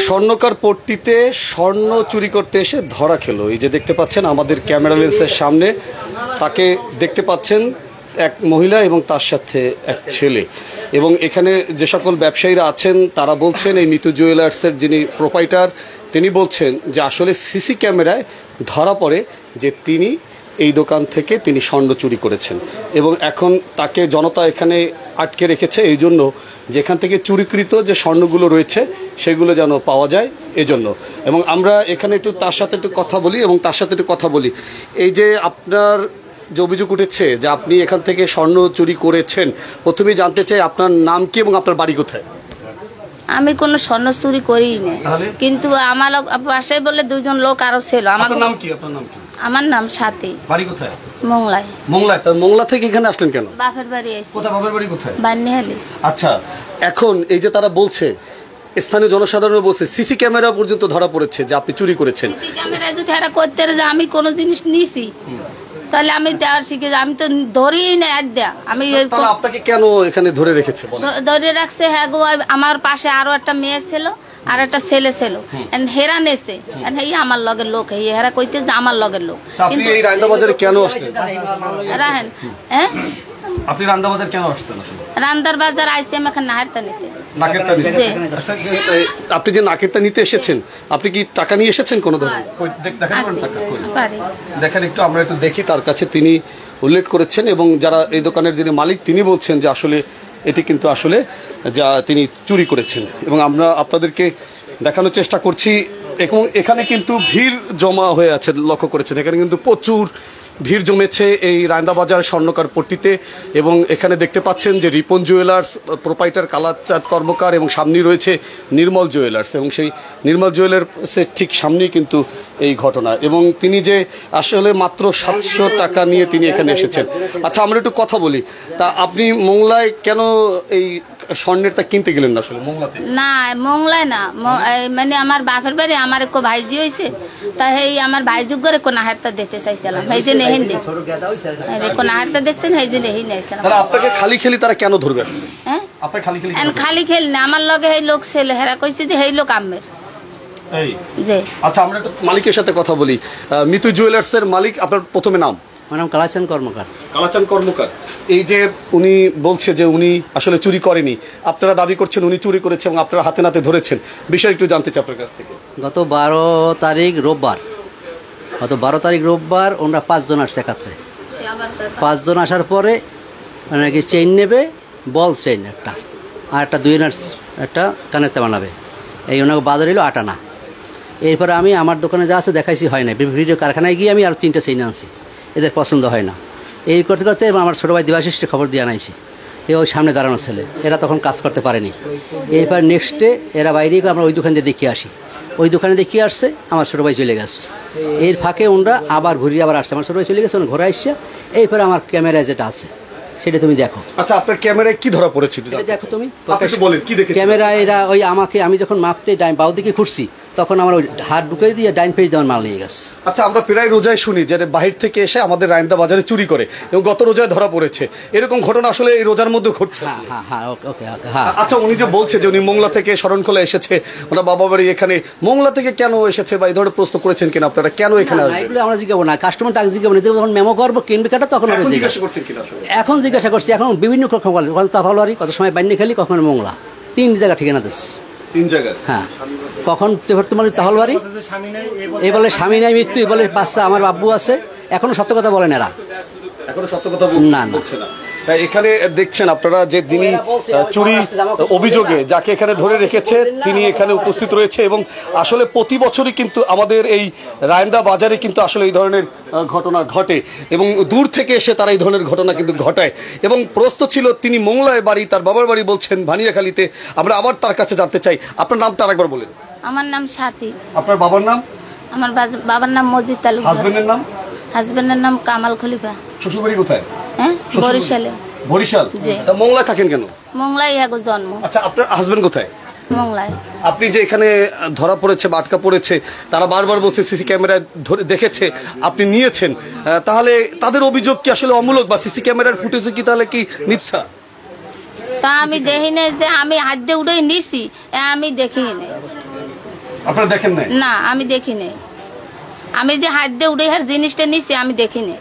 স্বর্ণকার পট্টিতে স্বর্ণ চুরি করতে এসে ধরা খেলো। এই যে দেখতে পাচ্ছেন আমাদের ক্যামেরা লেন্সের সামনে, তাকে দেখতে পাচ্ছেন এক মহিলা এবং তার সাথে এক ছেলে। এবং এখানে যে সকল ব্যবসায়ীরা আছেন তারা বলছেন, এই মিতু জুয়েলার্সের যিনি প্রোপাইটার তিনি বলছেন যে আসলে সিসি ক্যামেরায় ধরা পড়ে যে তিনি এই দোকান থেকে তিনি স্বর্ণ চুরি করেছেন এবং এখন তাকে জনতা এখানে আটকে রেখেছে এই জন্য যেখান থেকে চুরিকৃত যে স্বর্ণগুলো রয়েছে সেগুলো যেন পাওয়া যায় এজন্য। এবং আমরা এখানে একটু তার সাথে একটু কথা বলি। এই যে আপনার যে অভিযোগ উঠেছে যে আপনি এখান থেকে স্বর্ণ চুরি করেছেন, প্রথমেই জানতে চাই আপনার নাম কি এবং আপনার বাড়ি কোথায়? আমি কোনো স্বর্ণ চুরি করি না, কিন্তু আমার বাসায় বলে দুজন লোক আরো ছিল। আমার নাম কি? আমার নাম সাথী। বাড়ি কোথায়? মোংলায়। মোংলা থেকে এখানে আসলেন কেন? বাপের বাড়ি আসছি। কোথায় বাপের বাড়ি কোথায়? বান্নিহালি। আচ্ছা, এখন এই যে তারা বলছে, স্থানীয় জনসাধারণ বলছে সিসি ক্যামেরা পর্যন্ত ধরা পড়েছে যে আপনি চুরি করেছেন। সিসি ক্যামেরা যদি এরা করতে যে আমি কোনো জিনিস নিছি তাহলে আমি দেওয়ার শিখে আমি তো ধরেই না আমি। আপনাকে কেন এখানে ধরে রেখেছে? ধরে রাখছে হ্যাঁ গো, আমার পাশে আরো একটা মেয়ে ছিল আর একটা ছেলে ছিল, হেরা নেছে আমার লগের লোক, হেরা কইতে যে আমার লগের লোক। কিন্তু এই রায়ন্দা বাজারে কেন আসছেন? রাহেন হ্যাঁ আপনি রান্দা বাজার কেন আসছেন? রান্দার বাজার আইসি আমি এখন নাকেরটা নিতে। আপনি যে নাকেরটা নিতে এসেছেন, আপনি কি টাকা নিয়ে এসেছেন কোনো ধরনের? দেখেন একটু, আমরা একটু দেখি তার কাছে। তিনি উল্লেখ করেছেন এবং যারা এই দোকানের যিনি মালিক তিনি বলছেন যে আসলে এটি কিন্তু আসলে যা তিনি চুরি করেছেন এবং আমরা আপনাদেরকে দেখানোর চেষ্টা করছি। এবং এখানে কিন্তু ভিড় জমা হয়ে আছে, লক্ষ্য করেছেন এখানে কিন্তু প্রচুর ভিড় জমেছে এই রায়ন্দা বাজার স্বর্ণকার পট্টিতে। এবং এখানে দেখতে পাচ্ছেন যে রিপন জুয়েলার্স প্রোপাইটার কালাচাঁদ কর্মকার এবং সামনেই রয়েছে নির্মল জুয়েলার্স, এবং সেই নির্মল জুয়েলার্সের ঠিক সামনেই কিন্তু এই ঘটনা। এবং তিনি যে আসলে মাত্র 700 টাকা নিয়ে তিনি এখানে এসেছেন। আচ্ছা, আমরা একটু কথা বলি। তা আপনি মোংলায় কেন এই স্বর্ণেরটা কিনতে গেলেন না? আসলে মোংলাতে না, মোংলায় না, মানে আমার বাপের বাড়ি আমার এক ভাইজি হয়েছে, তাই আমার ভাইজুগ করে কোন হারটা দিতে চাইছিলাম, এই যে নেহেন দিন কোন হারটা দিচ্ছেন, এই যে নেহি নেছিলাম। আপনাকে খালি খেলি তারা কেন ধরবেন? হ্যাঁ, খালি খেলি না, আমার লগে এই লোক ছেলে হেরা কইছে যে এই লোক আমের। আচ্ছা, আমরা একটু মালিকের সাথে কথা বলি। মিতু জুয়েলার্স এর মালিক, আপনার প্রথমে নাম? আমার নাম কালাচাঁদ কর্মকার। কালাচাঁদ কর্মকার, এই যে উনি বলছে যে উনি আসলে চুরি করেনি, আপনারা দাবি করছেন উনি চুরি করেছে এবং আপনারা হাতে নাতে ধরেছেন, বিষয় একটু জানতে চাই আপনার কাছ থেকে। গত 12 তারিখ রোববার ওনারা 5 জন আসছে একাত্রে। 5 জন আসার পরে নাকি চেইন নেবে, বল চেইন একটা, আর একটা 2 আনার একটা কানেরতে বানাবে, এই ওনাকে বাজার এলো 8 আনা। এরপরে আমি আমার দোকানে যা আছে দেখাইছি, হয় না। ভিডিও কারখানায় গিয়ে আমি আর 3টা চেইন আনছি, এদের পছন্দ হয় না। এই করতে করতে আমার ছোটো ভাই দেবাশিসকে খবর দিয়ে আনাইছি, ওই সামনে দাঁড়ানো ছেলে, এরা তখন কাজ করতে পারেনি। এরপর নেক্সটে এরা বাইরে আমরা ওই দোকানে দেখিয়ে আসি, ওই দোকানে দেখিয়ে আসছে, আমার ছোটো ভাই চলে গেছে। এর ফাঁকে ওনরা আবার ঘুরিয়ে আবার আসছে, আমার ছোটো ভাই চলে গেছে, ঘরে আসছে। এইপরে আমার ক্যামেরায় যেটা আছে সেটা তুমি দেখো। আচ্ছা, আপনার ক্যামেরায় কি ধরা পড়েছে দেখো তুমি? ক্যামেরায় এরা ওই আমি যখন মাপতে বাউ দিকে ঘুরছি, তখন আমার ওই হাত ঢুকে দিয়ে ডাইন পেজ দেওয়ার মাল নিয়ে গেছে। আচ্ছা, আমরা প্রায় রোজায় শুনি যে বাহির থেকে এসে আমাদের রায়ন্দা বাজারে চুরি করে, এবং গত রোজায় ধরা পড়েছে। এরকম ঘটনা আসলে এই রোজার মধ্যে ঘটছে? হ্যাঁ। আচ্ছা, উনি যে বলছে যে উনি মোংলা থেকে শরণখোলা এসেছে, ওনার বাবা বাড়ি এখানে, মোংলা থেকে কেন এসেছে বা এই ধরনের প্রশ্ন করেছেন কিনা আপনারা? কেন এখানে? এগুলো আমরা জিজ্ঞাসা না, কাস্টমার তাকে জিজ্ঞাসা না, যখন মেমো করবো কিনবে কাটা তখন জিজ্ঞাসা করছেন কিনা? এখন জিজ্ঞাসা করছি, এখন বিভিন্ন তাফালওয়ারি, কত সময় বাইন্নি খালি, কখন মোংলা, 3 জায়গা ঠিকানা দিচ্ছে। 3 জায়গায়? হ্যাঁ। কখন তোমার তাহলবাড়ি, এ বলে স্বামী নাই, মৃত্যু, এ বলে বাচ্চা, আমার বাব্বু আছে। এখনো সত্য কথা বলেন এরা, এখনো সত্য কথা না। এখানে দেখছেন আপনারা যে যিনি চুরি অভিযোগে যাকে এখানে ধরে রেখেছে তিনি এখানে উপস্থিত রয়েছে। এবং আসলে প্রতি বছরই কিন্তু আমাদের এই রায়ন্দা বাজারে কিন্তু আসলে এই ধরনের ঘটনা ঘটে, এবং দূর থেকে এসে তারা এই ধরনের ঘটনা কিন্তু ঘটায়। এবং প্রশ্ন ছিল তিনি মোংলায় বাড়ি, তার বাবার বাড়ি বলছেন ভানিয়াখালীতে। আমরা আবার তার কাছে জানতে চাই, আপনার নামটা আরেকবার বলেন। আমার নাম সাথী। আপনার বাবার নাম? আমার বাবার নাম মজিদ তালুকদার। হাজবেন্ডের নাম? হাজবেন্ডের নাম কামাল খলিফা। শ্বশুরবাড়ি কোথায়? হ্যাঁ, বরিশালে। বরিশাল? মোংলায় থাকেন কেন? মোংলায় জন্ম। আচ্ছা, আপনার হাজবেন্ড কোথায়? মোংলায়। আপনি যে এখানে ধরা পড়েছে বা আটকা পড়েছে, তারা বারবার বলছে সিসি ক্যামেরায় দেখেছে, আপনি নিয়েছেন, তাহলে তাদের অভিযোগ কি আসলে অমূলক বা সিসি ক্যামেরার ফুটেজ কি তাহলে কি মিথ্যা? তা আমি দেখি না যে আমি হাত দিয়ে উঠে নিছি, আমি দেখি না। আপনারা দেখেন নাই? না আমি দেখিনি, আমি যে হাত দিয়ে উড়ে হার জিনিসটা নিছি আমি দেখিনি।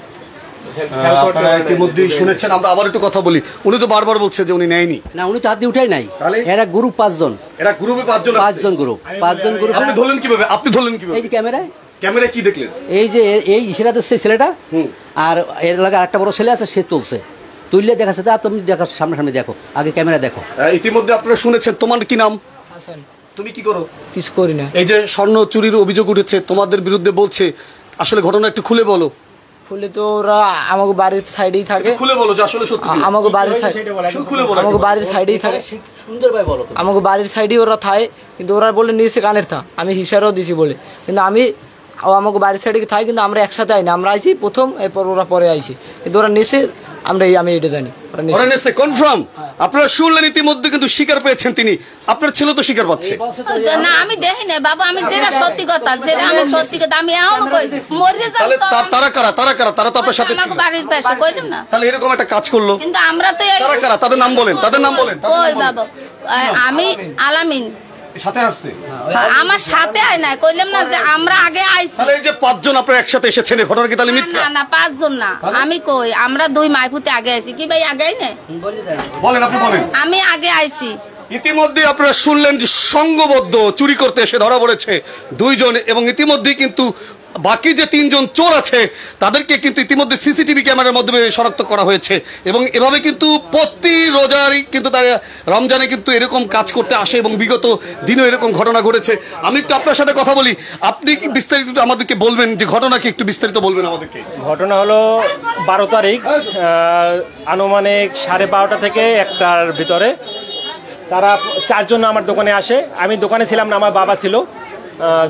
আপনারা ইতিমধ্যেই শুনেছেন, আমরা আবার একটু কথা বলি। উনি তো বারবার বলছে যে উনি নেয়নি। না, উনি তো হাত দিয়ে উঠাই নাই। তাহলে? এরা গ্রুপ 5 জন। এরা গ্রুপে 5 জন আছে? 5 জন গ্রুপ, 5 জন গ্রুপ। আপনি ধরলেন কিভাবে? আপনি ধরলেন কিভাবে? এই যে ক্যামেরায়, ক্যামেরায় কি দেখলেন? এই যে এই ইশারা দিচ্ছে ছেলেটা, আর এর লাগে আরেকটা বড় ছেলে আছে, সে তুলছে, তুললে দেখাচ্ছে। তা তুমি দেখো, সামনে দেখো, আগে ক্যামেরা দেখো। ইতিমধ্যে আপনারা শুনেছেন। তোমার কি নাম? হাসান। তুমি কি করো? কিছু করি না। এই যে স্বর্ণ চুরির অভিযোগ উঠেছে তোমাদের বিরুদ্ধে, বলছে, আসলে ঘটনা একটু খুলে বলো। খুলে তো ওরা আমাকে বাড়ির সাইডেই থাকে। খুলে বলো যে আসলে সত্যি কি? আমাকে বাড়ির খুলে বলো। আমাকে বাড়ির সাইডেই থাকে। সুন্দরভাবে বলো। আমাকে বাড়ির সাইডেই ওরা থাকে, কিন্তু ওরা বলে নিয়েছে কানের থা, আমি হিসারও দিছি বলে, কিন্তু আমি আমাকে বাড়ির সাইডে থাকে, কিন্তু আমরা একসাথে আইনি। আমরা আইছি প্রথম, এরপর ওরা পরে আইছি, কিন্তু ওরা নিয়েছে, আমি এটা জানি ওরা নিয়েছে। কনফার্ম। আপনারা শুনলেন ইতিমধ্যে, কিন্তু স্বীকার পেয়েছেন তিনি। আপনার ছেলে তো স্বীকার পাচ্ছে। না আমি দেখি না বাবা, আমি যেটা সত্যি কথা, যেটা আমি সত্যি কথা, আমি এমন কই মরে যাব। তাহলে তারা কারা? তারা তো আপনার সাথে ছিল। আমাকে বাড়ির পাশে কইলাম না, তাহলে এরকম একটা কাজ করলো, কিন্তু আমরা তো তারা কারা? তাদের নাম বলেন, তাদের নাম বলেন। ওই বাবা, আমি আলামিন সাথে আসছে। আমার সাথে আয় না, কইলাম না যে আমরা আগে আইছি। তাহলে এই যে 5 জন আপনারা একসাথে এসেছেন, এই ঘটনা কি তাহলে মিথ্যা? না 5 জন না, আমি কই আমরা 2 মাইপুতে আগে আইছি। কি ভাই আগে আইনে? বলেন, আপনি বলেন। আমি আগে আইছি। ইতিমধ্যে আপনারা শুনলেন যে সংঘবদ্ধ চুরি করতে এসে ধরা পড়েছে 2 জন, এবং ইতিমধ্যেই কিন্তু বাকি যে 3 জন চোর আছে তাদেরকে কিন্তু ইতিমধ্যে সিসিটিভি ক্যামেরার মাধ্যমে শনাক্ত করা হয়েছে। এবং এভাবে কিন্তু প্রতি রোজারই কিন্তু তারা রমজানে কিন্তু এরকম কাজ করতে আসে, এবং বিগত দিনেও এরকম ঘটনা ঘটেছে। আমি একটু আপনার সাথে কথা বলি, আপনি কি বিস্তারিত আমাদেরকে বলবেন যে ঘটনা কি একটু বিস্তারিত বলবেন আমাদেরকে? ঘটনা হলো 12 তারিখ আনুমানিক 12:30 থেকে 1টার ভিতরে তারা 4 জন আমার দোকানে আসে। আমি দোকানে ছিলাম না, আমার বাবা ছিল।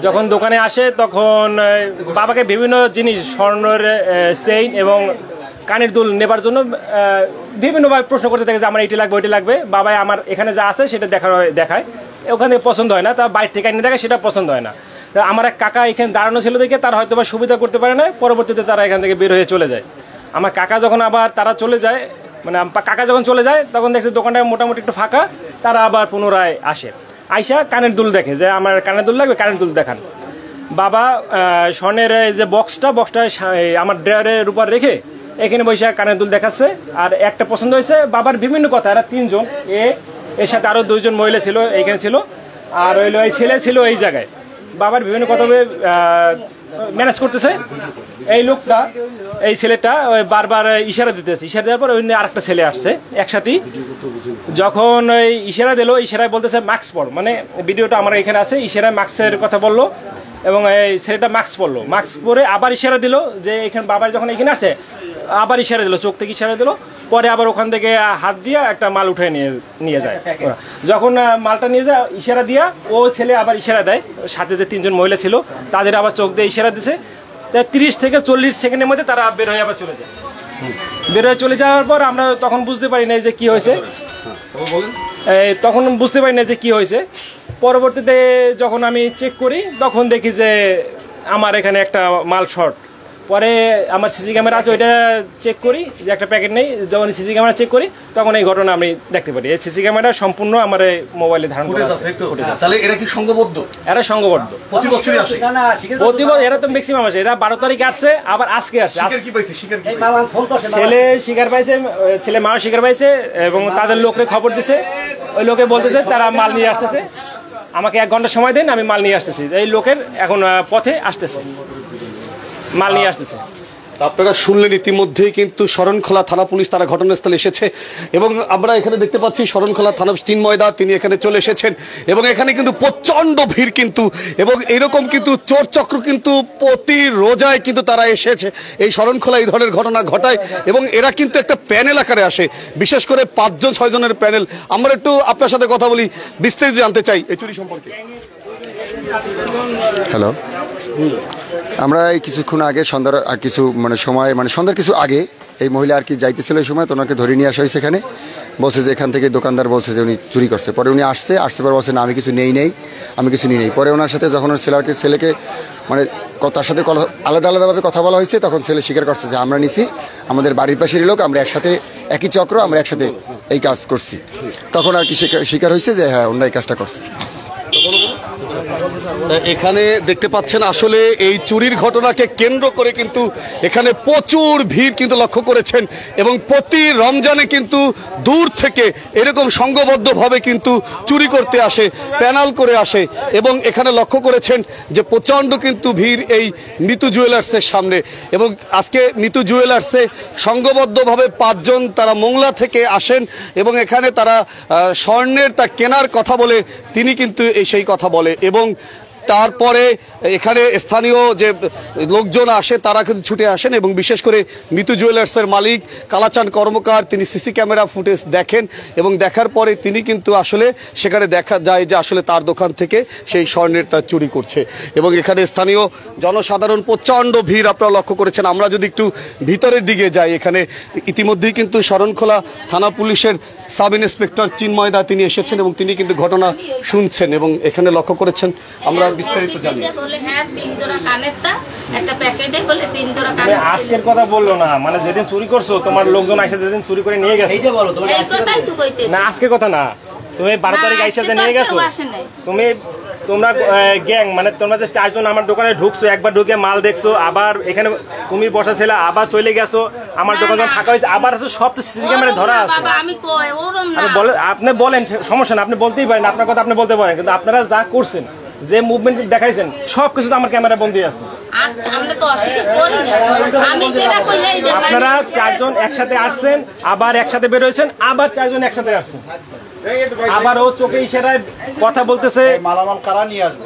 যখন দোকানে আসে তখন বাবাকে বিভিন্ন জিনিস, স্বর্ণের চেইন এবং কানের দুল নেবার জন্য বিভিন্নভাবে প্রশ্ন করতে থাকে যে আমার এটি লাগবে, ওইটি লাগবে। বাবা আমার এখানে যা আছে সেটা দেখায়, ওখানে পছন্দ হয় না, তার বাইরে থেকে এনে দেখে, সেটা পছন্দ হয় না। আমার এক কাকা এখানে দাঁড়ানো ছিল দেখে তার হয়তো বা সুবিধা করতে পারে না, পরবর্তীতে তারা এখান থেকে বের হয়ে চলে যায়। আমার কাকা যখন আবার তারা চলে যায়, মানে কাকা যখন চলে যায় তখন দেখছে দোকানটা মোটামুটি একটু ফাঁকা। তারা আবার পুনরায় আসে, আইসা কানের দুল দেখে যে আমার কানের দুল লাগবে, কানের দুল দেখান। বাবা স্বর্ণের যে বক্সটা আমার ড্রয়ারের উপর রেখে এখানে বসে কানের দুল দেখাচ্ছে। আর একটা পছন্দ হয়েছে বাবার বিভিন্ন কথা, এরা 3 জন, এর সাথে আরো 2 জন মহিলা ছিল এইখানে ছিল, আর ওই ছেলে ছিল এই জায়গায়। বাবার বিভিন্ন কথা ম্যানেজ করতেছে। এই লোকটা, এই ছেলেটা বারবার ইশারা দিতেছে, ইশারা দেওয়ার পর ওই আরেকটা ছেলে আসছে একসাথেই। যখন ওই ইশারা দিল, ইশারায় বলতেছে মাস্ক পর, মানে ভিডিওটা আমার এখানে আছে, ইশারায় মাস্কের কথা বললো এবং এই ছেলেটা মাস্ক পরলো। মাস্ক পরে আবার ইশারা দিল যে এখানে বাবার যখন এখানে আসে আবার ইশারা দিল, চোখ থেকে ইশারা দিল। পরে আবার ওখান থেকে হাত দিয়ে একটা মাল উঠে নিয়ে যায়। যখন মালটা নিয়ে যায় ইশারা দিয়া, ও ছেলে আবার ইশারা দেয়, সাথে যে 3 জন মহিলা ছিল তাদের আবার চোখ দিয়ে ইশারা দিছে। 30 থেকে 40 সেকেন্ডের মধ্যে তারা বের হয়ে আবার চলে যায়। বের হয়ে চলে যাওয়ার পর আমরা তখন বুঝতে পারি না যে কি হয়েছে, তখন বুঝতে পারি না যে কি হয়েছে। পরবর্তীতে যখন আমি চেক করি তখন দেখি যে আমার এখানে একটা মাল শর্ট। পরে আমার সিসি ক্যামেরা আছে, ওইটা চেক করি যে একটা প্যাকেট নেই। যখন সিসি ক্যামেরা চেক করি তখন এই ঘটনা আমি দেখতে পারি। এই সিসি ক্যামেরা সম্পূর্ণ আমার এই মোবাইলে ধারণ করা আছে। তাহলে এরা কি সংঘবদ্ধ? এরা সংঘবদ্ধ, প্রতি বছরই আসে। প্রতি বছর এরা তো ম্যাক্সিমাম আসে। এরা 12 তারিখে আসছে, আবার আজকে আসছে। ছেলে শিকার পাইছে, ছেলে মা শিকার পাইছে এবং তাদের লোকরে খবর দিছে। ওই লোকে বলতেছে তারা মাল নিয়ে আসতেছে, আমাকে 1 ঘন্টা সময় দেন, আমি মাল নিয়ে আসতেছি। এই লোকের এখন পথে আসতেছে, মাল নিয়ে আসতেছে। আপনারা শুনলেন ইতিমধ্যেই কিন্তু শরণখোলা থানা পুলিশ তারা ঘটনাস্থলে এসেছে, এবং আমরা এখানে দেখতে পাচ্ছি শরণখোলা থানা চিন্ময়দা তিনি এখানে চলে এসেছেন, এবং এখানে কিন্তু প্রচন্ড ভিড় কিন্তু, এবং এরকম কিন্তু চোর চক্র কিন্তু প্রতি রোজায় কিন্তু তারা এসেছে এই শরণখোলা এই ধরনের ঘটনা ঘটায়, এবং এরা কিন্তু একটা প্যানেল আকারে আসে, বিশেষ করে 5 জন 6 জনের প্যানেল। আমরা একটু আপনার সাথে কথা বলি, বিস্তারিত জানতে চাই এই চুরি সম্পর্কে। হ্যালো, আমরা এই কিছুক্ষণ আগে সন্ধ্যার কিছু সন্ধ্যার কিছু আগে এই মহিলা আর কি যাইতেছিল, এই সময় তো ওনাকে ধরে নিয়ে আসা হয়েছে এখানে। বলছে যে এখান থেকে দোকানদার বলছে যে উনি চুরি করছে। পরে উনি আসছে পরে বলছে না আমি কিছু নেই। পরে ওনার সাথে যখন ওর ছেলেকে তার সাথে আলাদাভাবে কথা বলা হয়েছে, তখন ছেলে স্বীকার করছে যে আমরা নিছি, আমাদের বাড়ির পাশের লোক, আমরা একসাথে একই চক্র, আমরা একসাথে এই কাজ করছি। তখন আর কি স্বীকার হয়েছে যে হ্যাঁ ওনারা এই কাজটা করছে। এখানে দেখতে পাচ্ছেন আসলে এই চুরির ঘটনাকে কেন্দ্র করে কিন্তু এখানে প্রচুর ভিড় কিন্তু লক্ষ্য করেছেন এবং প্রতি রমজানে কিন্তু দূর থেকে এরকম সংঘবদ্ধভাবে কিন্তু চুরি করতে আসে, প্যানাল করে আসে এবং এখানে লক্ষ্য করেছেন যে প্রচণ্ড কিন্তু ভিড় এই মিতু জুয়েলার্সের সামনে। এবং আজকে মিতু জুয়েলার্সে সংঘবদ্ধভাবে 5 জন তারা মোংলা থেকে আসেন এবং এখানে তারা স্বর্ণের তা কেনার কথা বলে তিনি কিন্তু সেই কথা বলে এবং তারপরে এখানে স্থানীয় যে লোকজন আসে তারা কিন্তু ছুটে আসেন এবং বিশেষ করে মিতু জুয়েলার্সের মালিক কালাচাঁদ কর্মকার তিনি সিসি ক্যামেরা ফুটেজ দেখেন এবং দেখার পরে তিনি কিন্তু আসলে সেখানে দেখা যায় যে আসলে তার দোকান থেকে সেই স্বর্ণের তার চুরি করছে এবং এখানে স্থানীয় জনসাধারণ প্রচণ্ড ভিড় আপনারা লক্ষ্য করেছেন। আমরা যদি একটু ভিতরের দিকে যাই, এখানে ইতিমধ্যেই কিন্তু শরণখোলা থানা পুলিশের সাব ইন্সপেক্টর চিন্ময় দা তিনি এসেছেন এবং তিনি কিন্তু ঘটনা শুনছেন এবং এখানে লক্ষ্য করেছেন। আমরা বিস্তারিত জানি। আজকের কথা বললো না, মানে যেদিন চুরি করছো তোমার লোকজন আইসা যেদিন চুরি করে নিয়ে গেছে না, আজকের কথা না, তুমি 12 তারিখ আইসা যে নিয়ে গেছো তোমরা গ্যাং, মানে তোমরা যে 4 জন আমার দোকানে ঢুকছো, একবার ঢুকে মাল দেখছো, আবার এখানে তুমি বসা ছিল, আবার চলে গেছো, আমার দোকান ফাঁকা হয়েছে, আবার আসো, সব তো সিসি ক্যামেরা ধরা আছে। আপনি বলেন, সমস্যা না, আপনি বলতেই পারেন, আপনার কথা আপনি বলতে পারেন, কিন্তু আপনারা যা করছেন, যে মুভমেন্ট দেখাইছেন, সবকিছু তো আমার ক্যামেরা বন্দী আছে। আপনারা 4 জন একসাথে আসছেন, আবার একসাথে বের হয়েছেন, আবার 4 জন একসাথে আসছেন, আবার ও চোখে ইশারায় কথা বলতেছে। মালামাল কারা নিয়ে আসবে?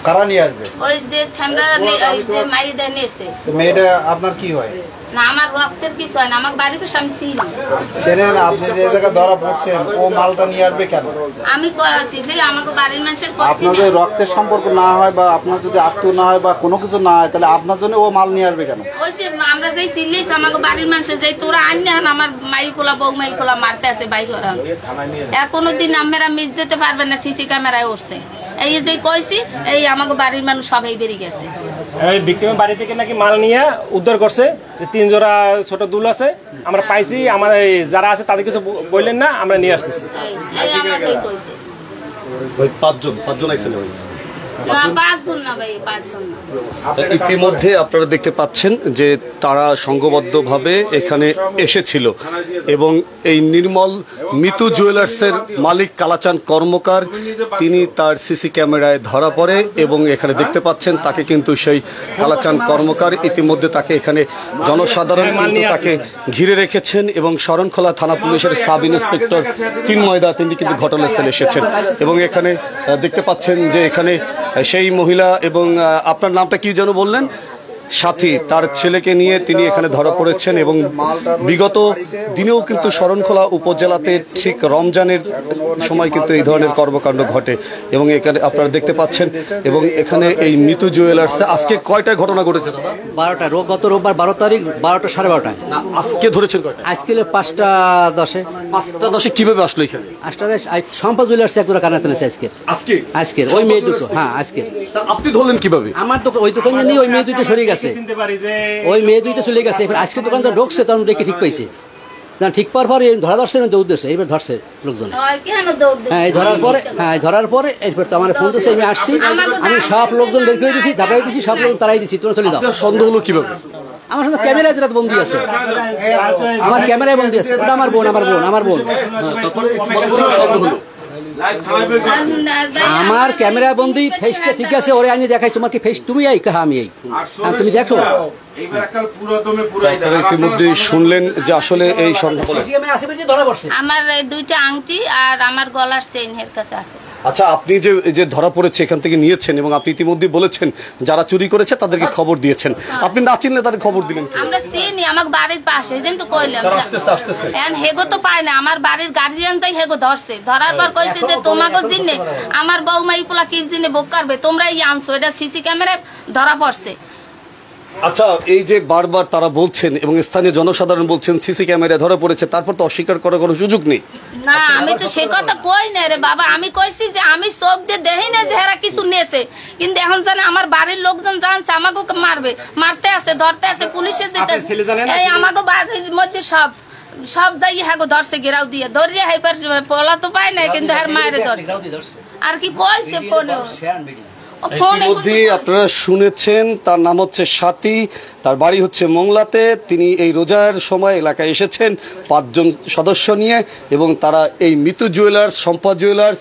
কারা নিয়ে আসবে? ওই যে সামরা ওই যে মাইদা নিয়েছে। তো মেয়েটা আপনার কি হয়? না, আমার রক্তের কিছু হয় না, আমার বাড়ির পাশে আমি চিনি। সেরেন আপনি যে জায়গায় ধরা পড়ছেন, ও মালটা নিয়ে আসবে কেন? আমি কইছি যে আমাকে বাড়ির মানুষের কইছি, আপনাদের রক্তের সম্পর্ক না হয় বা আপনার যদি আত্মীয় না হয় বা কোনো কিছু না হয়, তাহলে আপনার জন্য ও মাল নিয়ে আসবে কেন? ওই যে আমরা যেই চিল্লাইছি আমাকে বাড়ির মানুষের যে তোরা আইন না, আমার মাই পোলা বউ মাই পোলা মারতে আছে বাইরে ওরা। এখনো দিন আমরা মিস দিতে পারবেন না, সিসি ক্যামেরায় উঠছে। এই যে কইছি, এই আমাকে বাড়ির মানুষ সবাই বেরিয়ে গেছে। এই ভিক্টিমের বাড়ি থেকে নাকি মাল নিয়ে উদ্ধার করছে, 3 জোড়া ছোট দুল আছে, আমরা পাইছি, আমার যারা আছে তাদের কিছু বললেন না, আমরা নিয়ে আসতেছি। এই আমাকে কইছে ভাই 5 জন আইছেন ভাই? না, 5 জন না ভাই, 5 জন না। ইতিমধ্যে আপনারা দেখতে পাচ্ছেন যে তারা সংঘবদ্ধভাবে এখানে এসেছিল এবং এই নির্মল মিতু জুয়েলার্সের মালিক কালাচাঁদ কর্মকার তিনি তার সিসি ক্যামেরায় ধরা পড়ে এবং এখানে দেখতে পাচ্ছেন তাকে কিন্তু সেই কালাচাঁদ কর্মকার ইতিমধ্যে তাকে এখানে জনসাধারণ কিন্তু তাকে ঘিরে রেখেছেন এবং শরণখোলা থানা পুলিশের সাব ইন্সপেক্টর চিন্ময় দা তিনি কিন্তু ঘটনাস্থলে এসেছেন এবং এখানে দেখতে পাচ্ছেন যে এখানে সেই মহিলা এবং আপনার নামটা কি যেন বললেন, সাথী, তার ছেলেকে নিয়ে তিনি এখানে ধরা পড়েছেন এবং বিগত দিনেও কিন্তু শরণখোলা উপজেলাতে ঠিক রমজানের সময় কিন্তু এই ধরনের কর্মকাণ্ড ঘটে এবং এখানে আপনারা দেখতে পাচ্ছেন এবং এখানে এই মিতু জুয়েলার্সে আজকে কয়টায় ঘটনা ঘটেছে দাদা? 12টা, গত রোববার 12 তারিখ 12টা 12:30। আজকে ধরেছেন কয়টা? আজকে 5টা 10-এ। 5টা 10-এ কিভাবে আসলো এখানে? 8টা 10 সম্পা জুয়েলার্স এক জোড়া কানের তেনেছে আজকের ওই মেয়ে দুটো। হ্যাঁ, আজকের। আপনি ধরলেন কিভাবে? আমার দোকান, ওই দোকানে নিয়ে ওই মেয়ে দুটো সরে গেছে, ওই মেয়ে দুইটা চলে গেছে। এবার আজকে দোকান তো ঢুকছে, তখন দেখে ঠিক পাইছে, ঠিক পাওয়ার পরে ধরা ধরছে না, দৌড় দিচ্ছে, এবার ধরছে লোকজন। হ্যাঁ, ধরার পরে এরপর তো আমার ফোন দিচ্ছে, আমি আসছি, আমি সব লোকজন বের করে দিছি, ধাপাই দিছি, সব লোকজন তারাই দিছি, তোরা চলে দাও। সন্দেহ হলো কিভাবে? আমার সাথে ক্যামেরায় যেটা বন্দি আছে, আমার ক্যামেরায় বন্দি আছে, ওটা আমার বোন। আমার ক্যামেরা বন্দি, ফেসটা ঠিক আছে, ওরে আনি দেখাই, তোমার কি ফেস তুমি এই কাহা আমি এই, তুমি দেখো। ইতিমধ্যে শুনলেন যে আসলে এই আমার 2টা আংটি আর আমার গলার চেইন এর কাছে আছে। আচ্ছা, আপনি যে ধরা পড়েছে এখান থেকে নিয়েছেন এবং আপনি ইতিমধ্যে বলেছেন যারা চুরি করেছে তাদেরকে খবর দিয়েছেন, আপনি না চিনলে তাদের খবর দিলেন? আমরা চিনি, আমার বাড়ির পাশে, এই তো কইলাম এখন হেগো তো পায় না, আমার বাড়ির গার্জিয়ান তাই হেগো ধরছে, ধরার পর কইছে যে তোমাকে জিনে আমার বউমা ইপুলা কি জিনে বোক করবে, তোমরা এই আনছো, এটা সিসি ক্যামেরায় ধরা পড়ছে। আচ্ছা, এই যে বারবার তারা বলছেন এবং স্থানীয় জনসাধারণ বলছেন সিসি ক্যামেরায় ধরা পড়েছে, তারপর তো অস্বীকার করার কোনো সুযোগ নেই। না, আমি তো সে কথা কই না রে বাবা, আমি কইছি যে আমি চোখ দিয়ে দেখি না যে এরা কিছু নিয়েছে, কিন্তু এখন জানে আমার বাড়ির লোকজন জানছে আমাকে মারতে আছে, ধরতে আছে, পুলিশের দিতে, এই আমাকে বাড়ির মধ্যে সব সব যাই হাগো ধরছে গেরাও দিয়ে ধরিয়ে হাইপার পলা তো পায় নাই কিন্তু আর মায়ের ধরছে আর কি কইছে ফোনে ইতিমধ্যে আপনারা শুনেছেন তার নাম হচ্ছে স্বাতী, তার বাড়ি হচ্ছে মোংলাতে। তিনি এই রোজার সময় এলাকায় এসেছেন 5 জন সদস্য নিয়ে এবং তারা এই মিতু জুয়েলার্স, সম্পা জুয়েলার্স,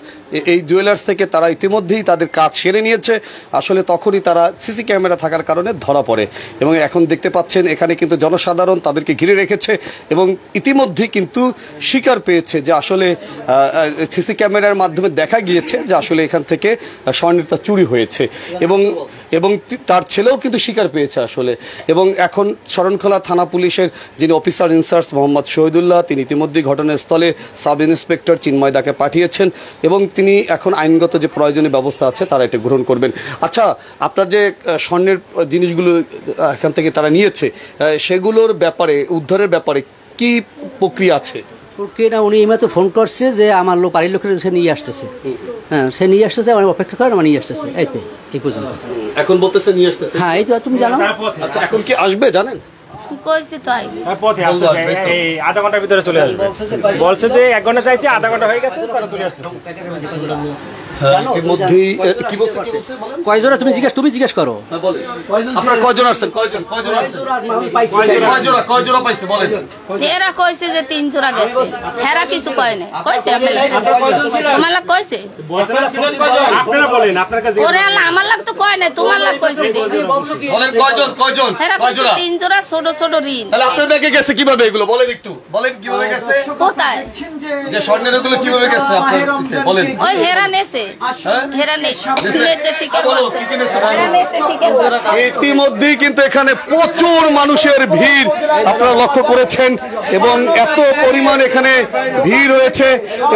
এই জুয়েলার্স থেকে তারা ইতিমধ্যেই তাদের কাজ সেরে নিয়েছে। আসলে তখনই তারা সিসি ক্যামেরা থাকার কারণে ধরা পড়ে এবং এখন দেখতে পাচ্ছেন এখানে কিন্তু জনসাধারণ তাদেরকে ঘিরে রেখেছে এবং ইতিমধ্যেই কিন্তু স্বীকার পেয়েছে যে আসলে সিসি ক্যামেরার মাধ্যমে দেখা গিয়েছে যে আসলে এখান থেকে স্বর্ণেরটা চুরি হয়েছে এবং তার ছেলেও কিন্তু স্বীকার পেয়েছে আসলে। এবং এখন শরণখোলা থানা পুলিশের যিনি অফিসার ইনচার্জ মোহাম্মদ শহীদুল্লাহ, তিনি ইতিমধ্যেই ঘটনাস্থলে সাব ইন্সপেক্টর চিন্ময় দাকে পাঠিয়েছেন এবং তিনি এখন আইনগত যে প্রয়োজনীয় ব্যবস্থা আছে তারা এটা গ্রহণ করবেন। আচ্ছা, আপনার যে স্বর্ণের জিনিসগুলো এখান থেকে তারা নিয়েছে সেগুলোর ব্যাপারে, উদ্ধারের ব্যাপারে কি প্রক্রিয়া আছে? প্রক্রিয়াটা উনি এইমাত্র ফোন করছে যে আমার লোক বাড়ির লোকের সে নিয়ে আসতেছে। হ্যাঁ, সে নিয়ে আসতেছে, আমার অপেক্ষা করেন, আমার নিয়ে আসতেছে। এই পর্যন্ত এখন বলতেছে নিয়ে আসতেছে। হ্যাঁ, এই তো তুমি জানো। আচ্ছা, এখন কি আসবে জানেন? কইছে তো আইবে পথে আসবে, এই আধা ঘন্টার ভিতরে চলে আসবে। বলছে যে 1 ঘন্টা চাইছে, আধা ঘন্টা হয়ে গেছে, তারা চলে আসছে। ইতিমধ্যেই কি বলছে? কয়জন তুমি জিজ্ঞেস করো। আপনারা কয়জন আসছেন? কয়জন পাইছে বলেন। এরা কইছে যে 3 জোড়া গেছে, হেরা কিছু কয় না। কইছে তোমার লাগ কইছে, আপনারা বলেন আপনার কাছে। ওরে আল্লাহ আমার লাগ তো কয় না, তোমার লাগ কইছে। বলেন কয়জন? হেরা কইছে 3 জোড়া ছোট ছোট ঋণ। তাহলে আপনারা দেখে গেছে কিভাবে এগুলো বলেন, একটু বলেন কিভাবে গেছে? কোথায় যে স্বর্ণের এগুলো কিভাবে গেছে আপনারা বলেন। ওই হেরা নেছে, হেরা নেছে স্বীকার করছে, হেরা নেছে স্বীকার করছে। ইতিমধ্যেই কিন্তু এখানে প্রচুর মানুষের ভিড় আপনারা লক্ষ্য করেছেন এবং এত পরিমাণ এখানে ভিড় রয়েছে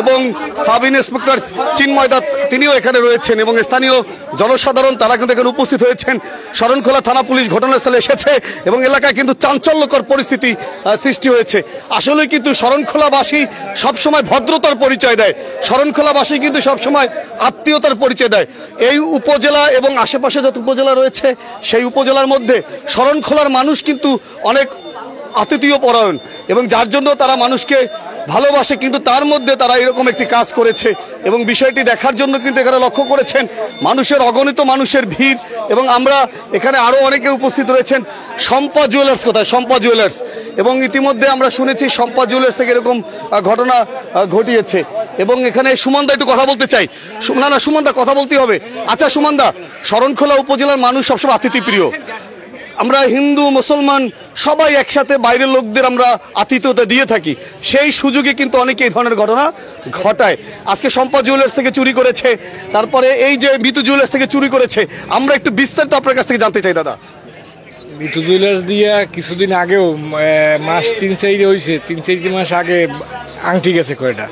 এবং সাব ইন্সপেক্টর চিন্ময় দত্ত তিনিও এখানে রয়েছেন এবং স্থানীয় জনসাধারণ তারা কিন্তু এখানে উপস্থিত হয়েছেন। শরণখোলা থানা পুলিশ ঘটনাস্থলে এসেছে এবং এলাকায় কিন্তু চাঞ্চল্যকর পরিস্থিতি সৃষ্টি হয়েছে। আসলে কিন্তু শরণখোলাবাসী সবসময় ভদ্রতার পরিচয় দেয়, শরণখোলাবাসী কিন্তু সবসময় আত্মীয়তার পরিচয় দেয়। এই উপজেলা এবং আশেপাশে যত উপজেলা রয়েছে সেই উপজেলার মধ্যে শরণখোলার মানুষ কিন্তু অনেক আতিথেয় পরায়ণ এবং যার জন্য তারা মানুষকে ভালোবাসে, কিন্তু তার মধ্যে তারা এরকম একটি কাজ করেছে এবং বিষয়টি দেখার জন্য কিন্তু এখানে লক্ষ্য করেছেন মানুষের অগণিত মানুষের ভিড় এবং আমরা এখানে আরও অনেকে উপস্থিত রয়েছেন। সম্পা জুয়েলার্স কোথায়? সম্পা জুয়েলার্স। এবং ইতিমধ্যে আমরা শুনেছি সম্পা জুয়েলার্স থেকে এরকম ঘটনা ঘটিয়েছে এবং এখানে সুমনদা একটু কথা বলতে চাই। না সুমনদা কথা বলতেই হবে। আচ্ছা সুমনদা, শরণখোলা উপজেলার মানুষ সবসময় আতিথ্যপ্রিয়, আমরা হিন্দু মুসলমান সবাই একসাথে বাইরের লোকদের আমরা আতিথ্যতা দিয়ে থাকি, সেই সুযোগে কিন্তু অনেকে এই ধরনের ঘটনা ঘটায়। আজকে সম্পা জুয়েলার্স থেকে চুরি করেছে, তারপরে এই যে মিতু জুয়েলার্স থেকে চুরি করেছে। আমরা একটু বিস্তারিত আপনার কাছ থেকে জানতে চাই দাদা। মিতু জুয়েলার্স দিয়ে কিছুদিন আগেও মাস 3-4 হয়েছে, 3-4 মাস আগে আংটি গেছে কয়টা,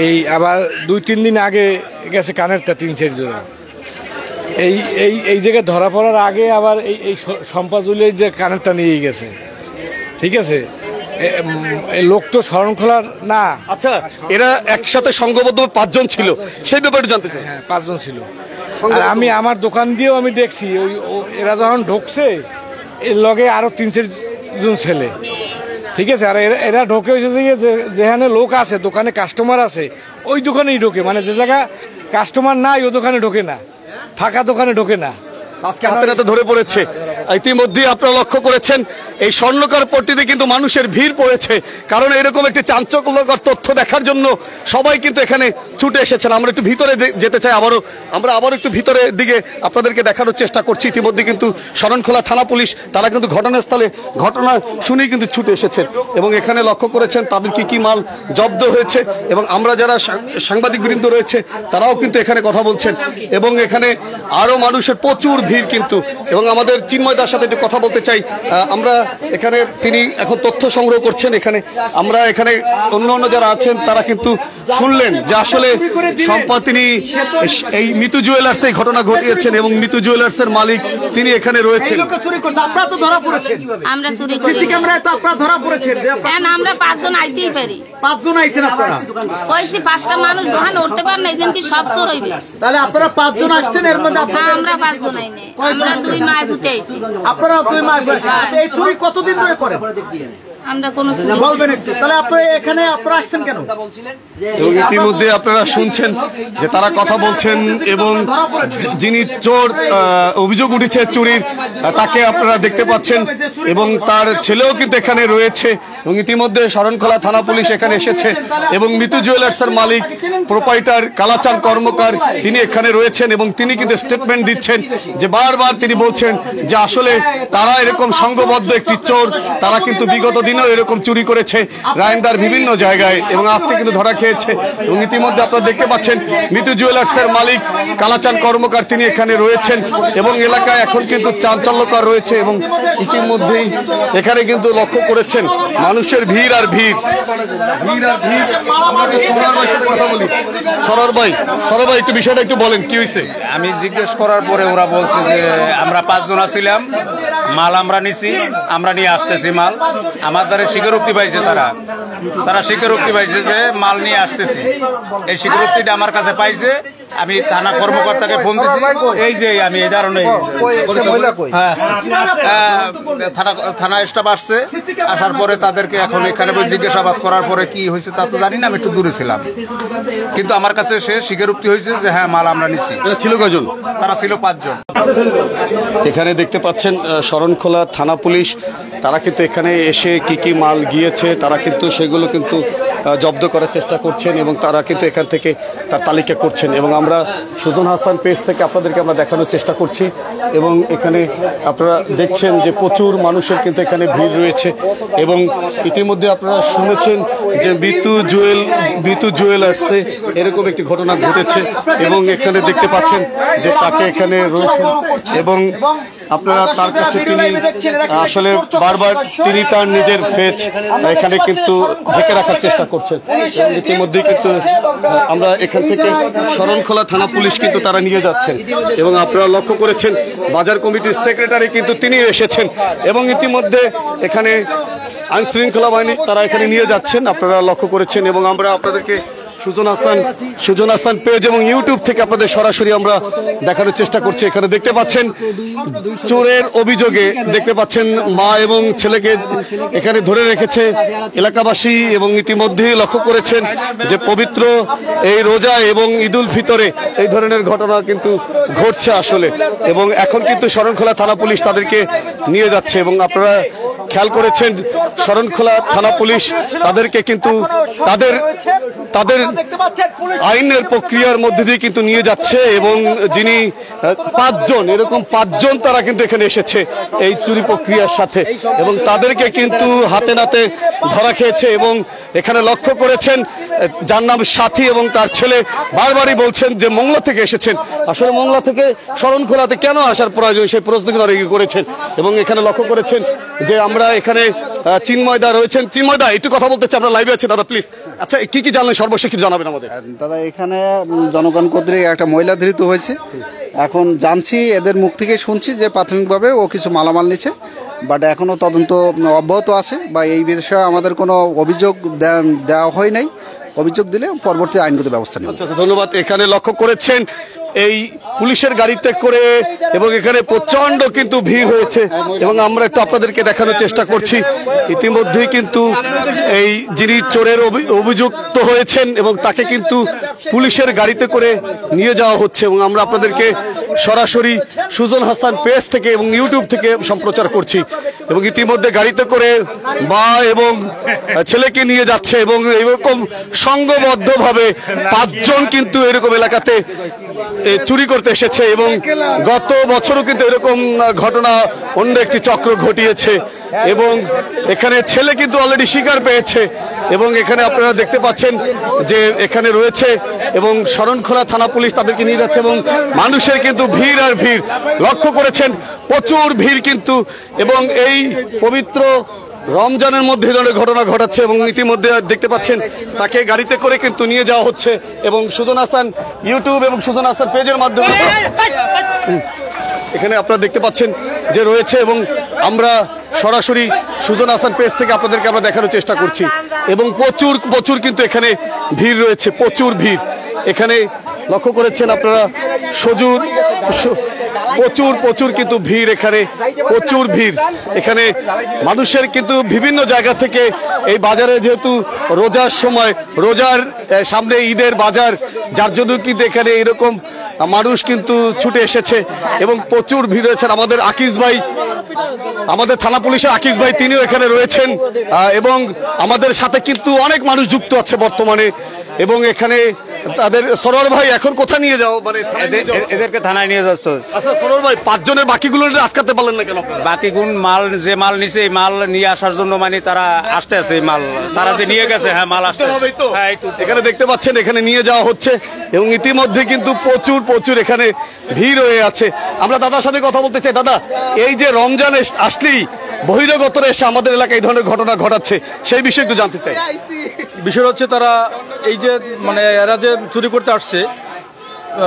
এই আবার 2-3 দিন আগে গেছে কানেরটা 3-4 জোড়া। এই জায়গায় ধরা পড়ার আগে আবার এই সম্পা জুয়েলার্স যে কানেরটা নিয়ে গেছে। ঠিক আছে, লোক তো শরণখোলার না। আচ্ছা, এরা একসাথে সংঘবদ্ধ 5 জন ছিল, সেই ব্যাপারে জানতে চাই। হ্যাঁ, 5 জন ছিল। আর আমি আমার দোকান দিয়েও আমি দেখছি এরা যখন ঢুকছে এর লগে আরো 3-4 জন ছেলে। ঠিক আছে, আর এরা ঢোকে হয়েছে যেখানে লোক আছে, দোকানে কাস্টমার আছে, ওই দোকানেই ঢোকে। মানে যে জায়গা কাস্টমার নাই ও দোকানে ঢোকে না, ফাঁকা দোকানে ঢোকে না। আজকে হাতে নাতে ধরে পড়েছে। ইতিমধ্যে আপনারা লক্ষ্য করেছেন এই স্বর্ণকার পট্টিতে কিন্তু মানুষের ভিড় পড়েছে, কারণ এরকম একটি চাঞ্চল্যকর তথ্য দেখার জন্য সবাই কিন্তু এখানে ছুটে এসেছেন। আমরা একটু ভিতরে যেতে চাই, আবারও একটু ভিতরের দিকে আপনাদেরকে দেখানোর চেষ্টা করছি। ইতিমধ্যে কিন্তু শরণখোলা থানা পুলিশ তারা কিন্তু ঘটনাস্থলে ঘটনা শুনেই কিন্তু ছুটে এসেছেন এবং এখানে লক্ষ্য করেছেন তাদের কি মাল জব্দ হয়েছে এবং আমরা যারা সাংবাদিক বৃন্দ রয়েছে তারাও কিন্তু এখানে কথা বলছেন এবং এখানে আরও মানুষের প্রচুর ভিড় কিন্তু। এবং আমাদের চিন্ময় দার সাথে একটু কথা বলতে চাই। আমরা এখানে, তিনি এখন তথ্য সংগ্রহ করছেন এখানে। আমরা এখানে অন্য যারা আছেন তারা কিন্তু শুনলেন যে আসলে সম্পা তিনি এই মিতু জুয়েলার্স এই ঘটনা ঘটিয়েছেন এবং মিতু জুয়েলার্স এর মালিক তিনি এখানে রয়েছেন। আমরা চুরি করি, সিসি ক্যামেরায় তো আপনারা ধরা পড়েছেন। আমরা 5 জন আইতেই পারি। 5 জন আইছেন আপনারা? কইছি 5টা মানুষ দোকান উঠতে পারে না, এদিন কি সব চোর হইবে? তাহলে আপনারা 5 জন আসছেন, এর মধ্যে আমরা 5 জন আইনি, আমরা 2 মাস বুঝে আইছি। আপনারা 2 মাস। আচ্ছা, এই চুরি কতদিন ধরে করেন? আমরা কোনো বলবেন একটু, তাহলে আপনারা এখানে আপনারা আসছেন কেন? এবং ইতিমধ্যে আপনারা শুনছেন যে তারা কথা বলছেন এবং যিনি চোর অভিযোগ উঠেছে চুরির তাকে আপনারা দেখতে পাচ্ছেন এবং তার ছেলেও কিন্তু এখানে রয়েছে এবং ইতিমধ্যে শরণখোলা থানা পুলিশ এখানে এসেছে এবং মিতু জুয়েলার্সের মালিক প্রোপাইটার কালাচাঁদ কর্মকার তিনি এখানে রয়েছেন এবং তিনি কিন্তু স্টেটমেন্ট দিচ্ছেন যে বারবার তিনি বলছেন যে আসলে তারা এরকম সংঘবদ্ধ একটি চোর, তারা কিন্তু বিগত দিনেও এরকম চুরি করেছে রায়ন্দার বিভিন্ন জায়গায় এবং আজকে কিন্তু ধরা খেয়েছে এবং ইতিমধ্যে আপনারা দেখতে পাচ্ছেন মিতু জুয়েলার্সের মালিক কালাচাঁদ কর্মকার তিনি এখানে রয়েছেন এবং এলাকায় এখন কিন্তু চাঞ্চল্যকর রয়েছে এবং ইতিমধ্যেই এখানে কিন্তু লক্ষ্য করেছেন মানুষের ভিড় আর ভিড়। কথা বলি সরোয়ার ভাই একটু বিষয়টা একটু বলেন কি হয়েছে। আমি জিজ্ঞেস করার পরে ওরা বলছে যে আমরা 5 জন ছিলাম, মাল আমরা নিছি, আমরা নিয়ে আসতেছি মাল। আমার দ্বারা স্বীকারোক্তি পাইছে, তারা স্বীকারোক্তি পাইছে যে মাল নিয়ে আসতেছি। এই স্বীকারোক্তিটা আমার কাছে পাইছে। আমি থানা কর্মকর্তাকে ফোন দিছি, এই যে আমি এই ধরনের থানা স্টাফ আসছে, আসার পরে তাদেরকে এখন এখানে জিজ্ঞাসাবাদ করার পরে কি হয়েছে তা তো জানি না, আমি একটু দূরে ছিলাম, কিন্তু আমার কাছে সে স্বীকারোক্তি হয়েছে যে হ্যাঁ মাল আমরা নিচ্ছি। ছিল কয়জন? তারা ছিল 5 জন। এখানে দেখতে পাচ্ছেন শরণখোলা থানা পুলিশ তারা কিন্তু এখানে এসে কি কি মাল গিয়েছে তারা কিন্তু সেগুলো কিন্তু জব্দ করার চেষ্টা করছেন এবং তারা কিন্তু এখান থেকে তার তালিকা করছেন এবং আমরা সুজন হাসান পেজ থেকে আপনাদেরকে আমরা দেখানোর চেষ্টা করছি এবং এখানে আপনারা দেখছেন যে প্রচুর মানুষের কিন্তু এখানে ভিড় রয়েছে এবং ইতিমধ্যে আপনারা শুনেছেন যে বিতু জুয়েলার্সে এরকম একটি ঘটনা ঘটেছে এবং এখানে দেখতে পাচ্ছেন যে তাকে এখানে রয়েছেন এবং আপনারা তার কাছে তিনি আসলে বারবার তিনি তার নিজের ফেজ এখানে কিন্তু ঢেকে রাখার চেষ্টা করছেন। ইতিমধ্যে কিন্তু আমরা এখান থেকে শরণখোলা থানা পুলিশ কিন্তু তারা নিয়ে যাচ্ছেন এবং আপনারা লক্ষ্য করেছেন বাজার কমিটির সেক্রেটারি কিন্তু তিনি এসেছেন এবং ইতিমধ্যে এখানে আইনশৃঙ্খলা বাহিনী তারা এখানে নিয়ে যাচ্ছেন আপনারা লক্ষ্য করেছেন এবং আমরা আপনাদেরকে সুজন হাসান পেজ এবং ইউটিউব থেকে আপনাদের সরাসরি আমরা দেখানোর চেষ্টা করছি। এখানে দেখতে পাচ্ছেন চোরের অভিযোগে দেখতে পাচ্ছেন মা এবং ছেলেকে এখানে ধরে রেখেছে এলাকাবাসী এবং ইতিমধ্যেই লক্ষ্য করেছেন যে পবিত্র এই রোজা এবং ঈদুল ফিতরে এই ধরনের ঘটনা কিন্তু ঘটছে আসলে এবং এখন কিন্তু শরণখোলা থানা পুলিশ তাদেরকে নিয়ে যাচ্ছে এবং আপনারা খেয়াল করেছেন শরণখোলা থানা পুলিশ তাদেরকে কিন্তু তাদের আইনের প্রক্রিয়ার মধ্যে দিয়ে কিন্তু নিয়ে যাচ্ছে এবং যিনি 5 জন এরকম 5 জন তারা কিন্তু এখানে এসেছে এই চুরি প্রক্রিয়ার সাথে এবং তাদেরকে কিন্তু হাতে নাতে ধরা খেয়েছে এবং এখানে লক্ষ্য করেছেন যার নাম সাথী এবং তার ছেলে বারবারই বলছেন যে মোংলা থেকে এসেছেন। আসলে মোংলা থেকে শরণখোলাতে কেন আসার প্রয়োজন সেই প্রশ্ন কিন্তু তারা করেছেন এবং এখানে লক্ষ্য করেছেন যে আমরা এখানে চিন্ময়দা রয়েছেন। চিন্ময়দা একটু কথা বলতে চাই, আপনার লাইভে আছে দাদা প্লিজ। আচ্ছা কি কি জানলেন সর্বশেষ কিছু জানাবেন আমাদের। দাদা এখানে জনগণ কর্তৃক একটা মহিলা ধৃত হয়েছে, এখন জানছি এদের মুখ থেকে শুনছি যে প্রাথমিকভাবে ও কিছু মালামাল নিচ্ছে, বাট এখনো তদন্ত অব্যাহত আছে বা এই বিষয়ে আমাদের কোনো অভিযোগ দেওয়া হয় নাই। অভিযোগ দিলে পরবর্তী আইনগত ব্যবস্থা নেব। আচ্ছা ধন্যবাদ। এখানে লক্ষ্য করেছেন এই পুলিশের গাড়িতে করে এবং এখানে প্রচন্ড কিন্তু ভিড় হয়েছে এবং আমরা একটু আপনাদেরকে দেখানোর চেষ্টা করছি ইতিমধ্যেই কিন্তু এই যিনি চোরের অভিযুক্ত হয়েছেন এবং তাকে কিন্তু পুলিশের গাড়িতে করে নিয়ে যাওয়া হচ্ছে এবং আমরা আপনাদেরকে সরাসরি সুজন হাসান পেজ থেকে এবং ইউটিউব থেকে সম্প্রচার করছি এবং ইতিমধ্যে গাড়িতে করে মা এবং ছেলেকে নিয়ে যাচ্ছে এবং এরকম সংঘবদ্ধভাবে 5 জন কিন্তু এরকম এলাকাতে চুরি করতে এসেছে এবং গত বছরও কিন্তু এরকম ঘটনা অন্য একটি চক্র ঘটিয়েছে এবং এখানে ছেলে কিন্তু অলরেডি স্বীকার পেয়েছে এবং এখানে আপনারা দেখতে পাচ্ছেন যে এখানে রয়েছে এবং শরণখোলা থানা পুলিশ তাদেরকে নিয়ে যাচ্ছে এবং মানুষের কিন্তু ভিড় আর ভিড় লক্ষ্য করেছেন প্রচুর ভিড় কিন্তু এবং এই পবিত্র রমজানের মধ্যে ধরনের ঘটনা ঘটাচ্ছে এবং ইতিমধ্যে দেখতে পাচ্ছেন তাকে গাড়িতে করে কিন্তু নিয়ে যাওয়া হচ্ছে এবং সুজন হাসান ইউটিউব এবং সুজন হাসান পেজের মাধ্যমে এখানে আপনারা দেখতে পাচ্ছেন যে রয়েছে এবং আমরা সরাসরি সুজন হাসান পেজ থেকে আপনাদেরকে আমরা দেখানোর চেষ্টা করছি এবং প্রচুর কিন্তু এখানে ভিড় রয়েছে, প্রচুর ভিড়। এখানে লক্ষ্য করেছেন আপনারা সজুর প্রচুর কিন্তু ভিড়, এখানে প্রচুর ভিড়। এখানে মানুষের কিন্তু বিভিন্ন জায়গা থেকে এই বাজারে, যেহেতু রোজার সময়, রোজার সামনে ঈদের বাজার, যার জন্য কিন্তু এখানে এরকম মানুষ কিন্তু ছুটে এসেছে এবং প্রচুর ভিড় হয়েছে। আমাদের আকিজ ভাই, আমাদের থানা পুলিশের আকিজ ভাই, তিনিও এখানে রয়েছেন এবং আমাদের সাথে কিন্তু অনেক মানুষ যুক্ত আছে বর্তমানে। এবং এখানে তাদের সরোয়ার ভাই, এখন কোথায় নিয়ে যাও, মানে এদেরকে থানায় নিয়ে যাচ্ছে। আচ্ছা সরোয়ার ভাই, 5 জনের বাকিগুলো আটকাতে পারলেন না কেন? বাকি গুণ মাল, যে মাল নিছে এই মাল নিয়ে আসার জন্য মানে তারা আসতে আছে, মাল তারা যে নিয়ে গেছে, হ্যাঁ মাল আসতে হবে তো। হ্যাঁ, এখানে দেখতে পাচ্ছেন এখানে নিয়ে যাওয়া হচ্ছে এবং ইতিমধ্যে কিন্তু প্রচুর এখানে ভিড় হয়ে আছে। আমরা দাদার সাথে কথা বলতে চাই। দাদা, এই যে রমজান আসলেই বহিরাগতরা এসে আমাদের এলাকায় এই ধরনের ঘটনা ঘটাচ্ছে, সেই বিষয়ে একটু জানতে চাই। বিষয় হচ্ছে তারা এই যে মানে এরা যে চুরি করতে আসছে,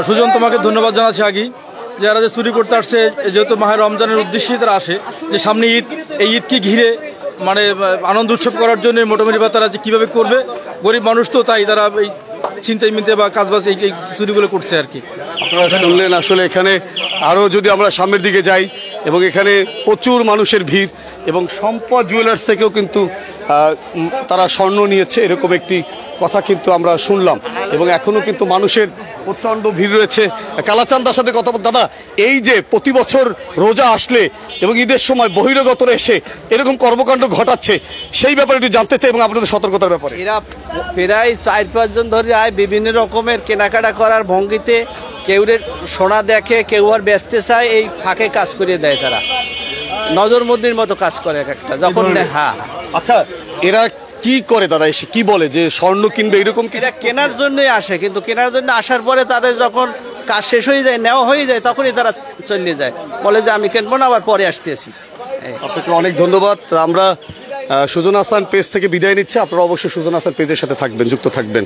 সুজন তোমাকে ধন্যবাদ জানাচ্ছি আগেই, যে এরা যে চুরি করতে আসছে, যেহেতু মাহে রমজানের উদ্দেশ্যেই তারা আসে, যে সামনে ঈদ, এই ঈদকে ঘিরে মানে আনন্দ উৎসব করার জন্য মোটামুটি বা তারা যে কীভাবে করবে, গরিব মানুষ তো, তাই তারা এই চিন্তায় মিনতে বা কাজবাজ এই চুরিগুলো করছে আর কি। আপনারা শুনলেন। আসলে এখানে আরও যদি আমরা সামনের দিকে যাই, এবং এখানে প্রচুর মানুষের ভিড়, এবং সম্পদ জুয়েলার্স থেকেও কিন্তু তারা স্বর্ণ নিয়েছে, এরকম একটি কথা কিন্তু আমরা শুনলাম। এবং এখনো কিন্তু মানুষের প্রচণ্ড ভিড় রয়েছে। কালাচান্দার সাথে কথা বল। দাদা, এই যে প্রতি বছর রোজা আসলে এবং ঈদের সময় বহিরাগতরা এসে এরকম কর্মকাণ্ড ঘটাচ্ছে, সেই ব্যাপারে একটু জানতে চাই এবং আপনাদের সতর্কতার ব্যাপারে। এরা প্রায় 4-5 জন ধরে আয়, বিভিন্ন রকমের কেনাকাটা করার ভঙ্গিতে, কেউ সোনা দেখে, কেউ আর বেচতে চায়, এই ফাঁকে কাজ করে দেয়। তারা নজরবন্দির মতো কাজ করে একটা যখন। হ্যাঁ, আচ্ছা, এরা কি করে দাদা? এসে কি বলে যে স্বর্ণ কিনবে, এরকম কি? এরা কেনার জন্যই আসে, কিন্তু কেনার জন্য আসার পরে তাদের যখন কাজ শেষ হয়ে যায়, নেওয়া হয়ে যায়, তখনই তারা চলে যায়, বলে যে আমি কিনবো না, আবার পরে আসতেছি। আপনাকে অনেক ধন্যবাদ। আমরা সুজন হাসান পেজ থেকে বিদায় নিচ্ছি। আপনারা অবশ্যই সুজন হাসান পেজের সাথে থাকবেন, যুক্ত থাকবেন।